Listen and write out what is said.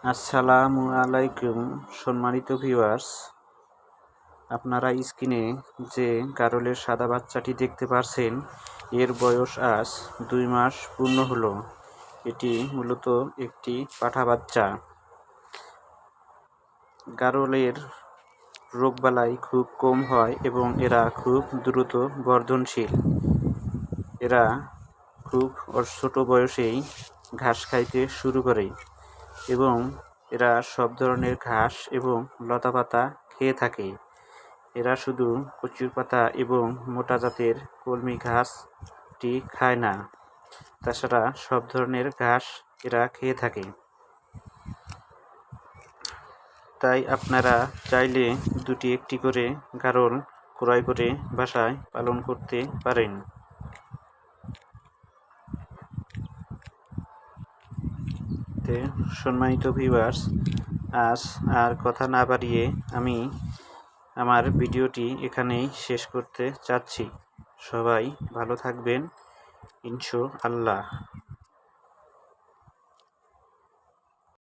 আসসালামু আলাইকুম সম্মানিত ভিউয়ার্স, আপনারা স্ক্রিনে যে গারলের সাদা বাচ্চাটি দেখতে পাচ্ছেন, এর বয়স আজ 2 মাস পূর্ণ হলো। এটি মূলত একটি পাঠা বাচ্চা। গারলের রোগবালাই খুব কম হয় এবং এরা খুব দ্রুত বর্ধনশীল। এরা খুব ছোট বয়সেই ঘাস খাইতে শুরু করে এবং এরা সব ধরনের ঘাস এবং লতাপাতা খেয়ে থাকে। এরা শুধু কচুর পাতা এবং মোটা জাতের কলমি ঘাসটি খায় না, তাছাড়া সব ধরনের ঘাস এরা খেয়ে থাকে। তাই আপনারা চাইলে দুটি একটি করে গারল ক্রয় করে বাসায় পালন করতে পারেন। সম্মানিত ভিউয়ার্স, আজ আর কথা না বাড়িয়ে আমি আমার ভিডিওটি এখানেই শেষ করতে চাচ্ছি। সবাই ভালো থাকবেন, ইনশাআল্লাহ।